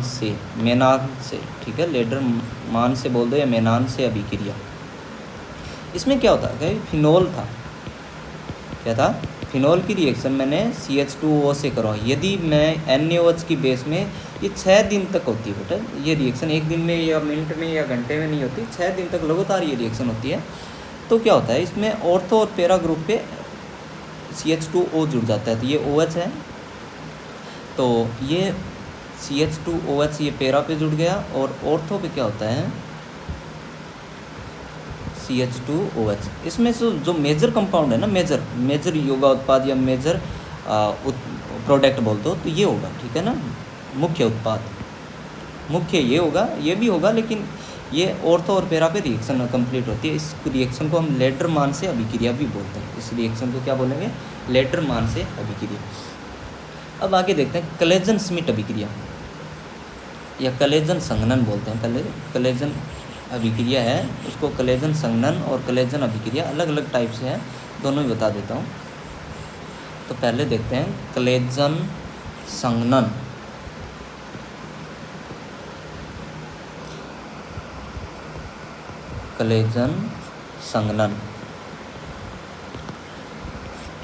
से, मेनान से, ठीक है, लेडरमान से बोल दो या मेनान से अभिक्रिया। इसमें क्या होता है, फिनोल था, क्या था, फिनोल की रिएक्शन मैंने CH2O से करवाई। यदि मैं NaOH की बेस में, ये 6 दिन तक होती है बेटा, ये रिएक्शन 1 दिन में या मिनट में या घंटे में नहीं होती, 6 दिन तक लगातार ये रिएक्शन होती है। तो क्या होता है, इसमें ऑर्थो और पैरा ग्रुप पे CH2O जुड़ जाता है, तो ये OH है, तो ये CH2OH ये पैरा पे जुड़ गया, और ऑर्थो पे क्या होता है CH2OH। इसमें जो मेजर कंपाउंड है ना, मेजर योगा उत्पाद या मेजर प्रोडक्ट बोलते हो, तो ये होगा, ठीक है ना, मुख्य उत्पाद, मुख्य ये होगा, ये भी होगा, लेकिन ये ऑर्थो और पैरा पे रिएक्शन कंप्लीट होती है। इस रिएक्शन को हम लेडरमान से अभिक्रिया भी बोलते हैं। इस रिएक्शन को क्या बोलेंगे, लेडरमान से अभिक्रिया। अब आगे देखते हैं कलेजन स्मिट अभिक्रिया या कलेजन संघनन बोलते हैं। कलेजन अभिक्रिया है, उसको कलेजन संघनन और कलेजन अभिक्रिया अलग अलग टाइप से है, दोनों ही बता देता हूँ। तो पहले देखते हैं कलेजन संघनन। कलेजन संघनन,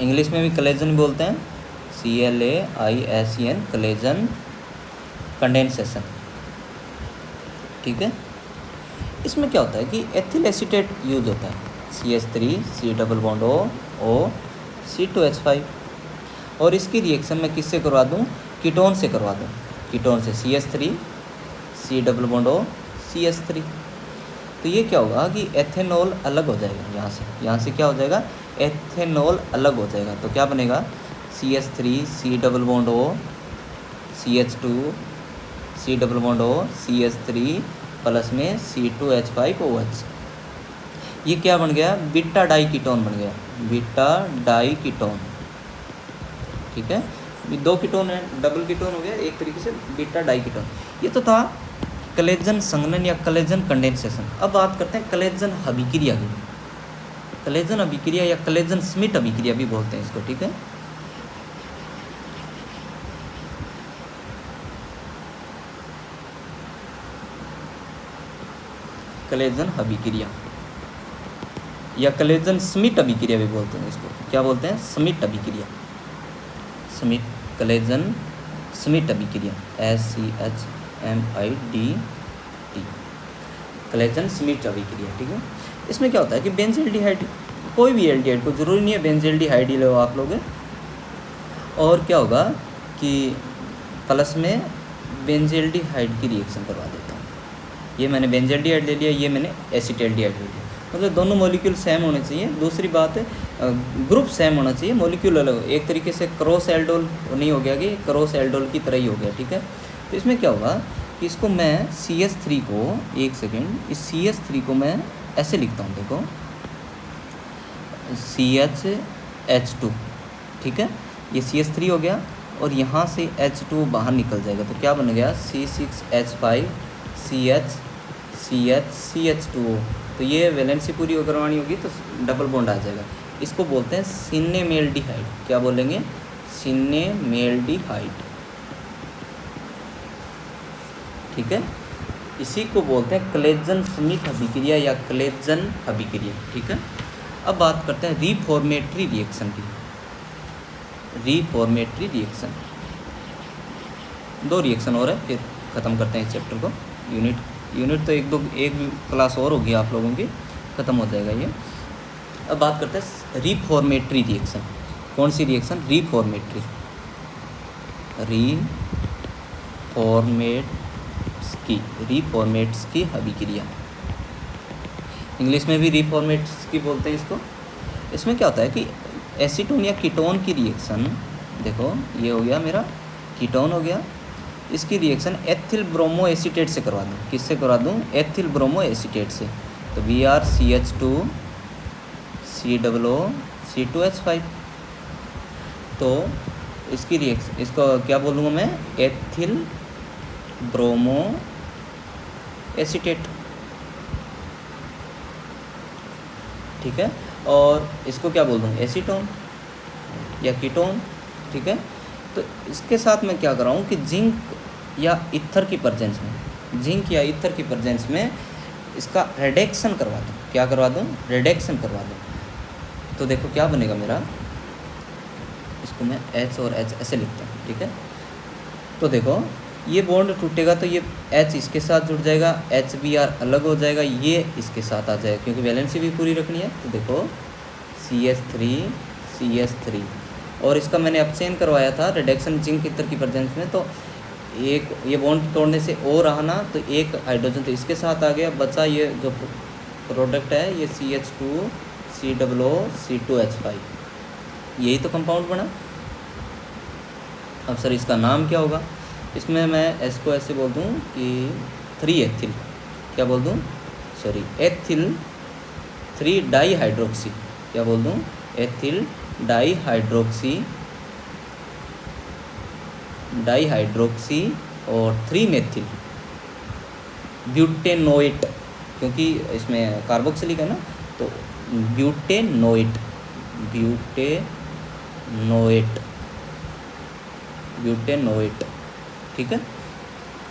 इंग्लिश में भी कलेजन बोलते हैं, CLAISEN, कलेजन कंडेंसेशन, ठीक है। इसमें क्या होता है कि एथिल एसीटेट यूज होता है, CH3 C double bond O C2H5, और इसकी रिएक्शन मैं किससे करवा दूँ, कीटोन से करवा दूँ, कीटोन से CH3 C double bond O CH3। तो ये क्या होगा कि एथेनॉल अलग हो जाएगा, यहाँ से क्या हो जाएगा, एथेनॉल अलग हो जाएगा। तो क्या बनेगा, CH3 C double bond O CH2 C double bond O CH3 plus में C2H5OH। ये क्या बन गया, बीटा डाई कीटोन बन गया, बीटा डाई कीटोन, ठीक है। 2 कीटोन है, डबल कीटोन हो गया, एक तरीके से बीटा डाई कीटोन। ये तो था कलेजन संघनन या कलेजन कंडेंसेशन। अब बात करते हैं कलेजन अभिक्रिया की। कलेजन अभिक्रिया या कलेजन स्मिट अभिक्रिया भी बोलते हैं इसको, ठीक है। कलेजन अभिक्रिया या कलेजन स्मिट अभिक्रिया भी बोलते हैं इसको, क्या बोलते हैं, स्मिट अभिक्रिया। स्मिट कलेजन स्मिट अभिक्रिया, SCHMID कलेजन स्मिट अभिक्रिया। ठीक है, इसमें क्या होता है कि बेंजील्डिहाइड, कोई भी एल्डिहाइड को, जरूरी नहीं है बेंजील्डिहाइड ही लो आप लोग, और क्या होगा कि प्लस में बेंजील्डिहाइड की रिएक्शन करवा देता हूँ। ये मैंने बेंजील्डिहाइड ले लिया, ये मैंने एसिटाल्डिहाइड ले लिया, मतलब दोनों मॉलिक्यूल सेम होने चाहिए। दूसरी बात है ग्रुप सेम होना चाहिए, मॉलिक्यूल अलग। एक तरीके से क्रॉस एल्डोल नहीं हो गया कि क्रॉस एल्डोल की तरह ही हो गया। ठीक है, तो इसमें क्या होगा कि इसको मैं CH3 को, एक सेकेंड, इस CH3 को मैं ऐसे लिखता हूँ, देखो CHH2। ठीक है, ये CH3 हो गया और यहाँ से H2 बाहर निकल जाएगा, तो क्या बन गया C6H5 CH2। तो ये वैलेंसी पूरी करवानी होगी तो डबल बॉन्ड आ जाएगा। इसको बोलते हैं सिनेमेल्डिहाइड। क्या बोलेंगे? सिनेमेल्डिहाइड। ठीक है, इसी को बोलते हैं क्लेजन स्मिट अभिक्रिया या क्लेजन अभिक्रिया। ठीक है, अब बात करते हैं रीफॉर्मेटरी रिएक्शन की। रीफॉर्मेटरी रिएक्शन, दो रिएक्शन और है, फिर ख़त्म करते हैं इस चैप्टर को। यूनिट तो एक क्लास और होगी आप लोगों की, ख़त्म हो जाएगा ये। अब बात करते हैं रीफॉर्मेटरी रिएक्शन। कौन सी रिएक्शन? रीफॉर्मेट्री, रीफॉर्मेट्स की अभिक्रिया। इंग्लिश में भी रीफॉर्मेट्स की बोलते हैं इसको। इसमें क्या होता है कि एसीटोन या कीटोन की रिएक्शन, देखो ये हो गया मेरा कीटोन हो गया, इसकी रिएक्शन एथिल ब्रोमो एसीटेट से करवा दूँ। किससे करवा दूँ? एथिल ब्रोमो एसीटेट से। तो BrCH2 COO C2H5। तो इसकी रिएक्शन, इसको क्या बोलूँगा मैं? Ethyl bromo acetate. ठीक है, और इसको क्या बोल दूँ? एसीटोन या कीटोन। ठीक है, तो इसके साथ मैं क्या कर रहा हूँ कि जिंक या ईथर की प्रेजेंस में, जिंक या ईथर की प्रेजेंस में इसका रिडक्शन करवा दूँ। क्या करवा दूँ? रिडक्शन करवा दूँ। तो देखो क्या बनेगा मेरा, इसको मैं H और H ऐसे लिखता हूँ। ठीक है, तो देखो ये बॉन्ड टूटेगा तो ये H इसके साथ जुड़ जाएगा, HBr अलग हो जाएगा, ये इसके साथ आ जाएगा क्योंकि वैलेंसी भी पूरी रखनी है। तो देखो CH3 और इसका मैंने अपचयन करवाया था रिडक्शन जिंक ईथर की प्रेजेंस में, तो एक ये बॉन्ड तोड़ने से ओ रहा ना, तो एक हाइड्रोजन तो इसके साथ आ गया, बचा ये जो प्रोडक्ट है ये CH2 COO C2H5, यही तो कंपाउंड बना। अब सर इसका नाम क्या होगा? इसमें मैं S को ऐसे बोल दूँ कि 3 एथिल, क्या बोल दूँ? Sorry, ethyl 3 dihydroxy. क्या बोल दूँ? एथिल डाईहाइड्रोक्सी और 3 मेथिल ब्यूटेनोइट, क्योंकि इसमें कार्बोक्सिलिक है ना, तो ब्यूटेनोइट। ठीक है,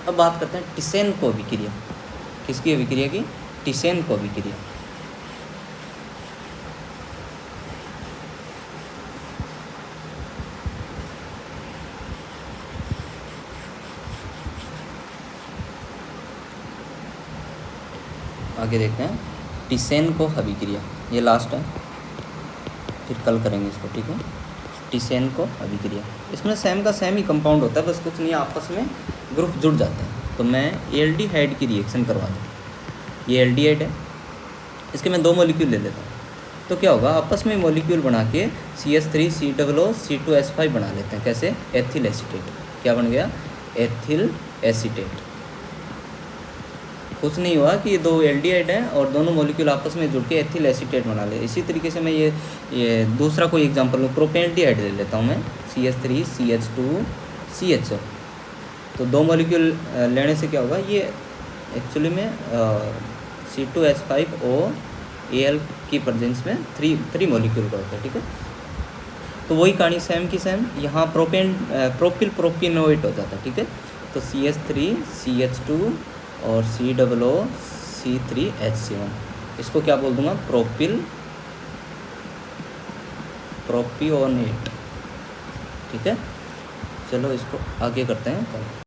अब बात करते हैं टिसेनको अभिक्रिया। किसकी अभिक्रिया की? टिसेनको अभिक्रिया। आगे देखते हैं टिसेनको अभिक्रिया, ये लास्ट है, फिर कल करेंगे इसको। ठीक है, टिसेनको अभिक्रिया, इसमें सेम का सेम ही कंपाउंड होता है, बस कुछ नहीं, आपस में ग्रुप जुड़ जाते हैं। तो मैं एल्डिहाइड की रिएक्शन करवा दूँ, ये एल्डिहाइड है, इसके मैं 2 मॉलिक्यूल ले लेता हूँ, तो क्या होगा आपस में मॉलिक्यूल बना के CH3 COO C2H5 बना लेते हैं। कैसे? Ethyl acetate. क्या बन गया? Ethyl acetate. कुछ नहीं हुआ कि ये 2 एल्डिहाइड हैं और दोनों मॉलिक्यूल आपस में जुड़ के एथिल एसीटेट बना ले। इसी तरीके से मैं ये दूसरा कोई एग्जांपल लूँ, प्रोपेनडिहाइड ले लेता हूँ मैं, CH3 CH2 CHO। तो 2 मॉलिक्यूल लेने से क्या होगा, ये एक्चुअली में C2H5O Al की प्रेजेंस में 3 मॉलिक्यूल का होता है। ठीक है, तो वही कहानी सेम की सेम यहाँ प्रोपिल प्रोपिनोइट हो जाता है। ठीक है, तो CH3 CH2 और COO C3H7, इसको क्या बोल दूंगा? प्रोपियोनेट। ठीक है, चलो इसको आगे करते हैं।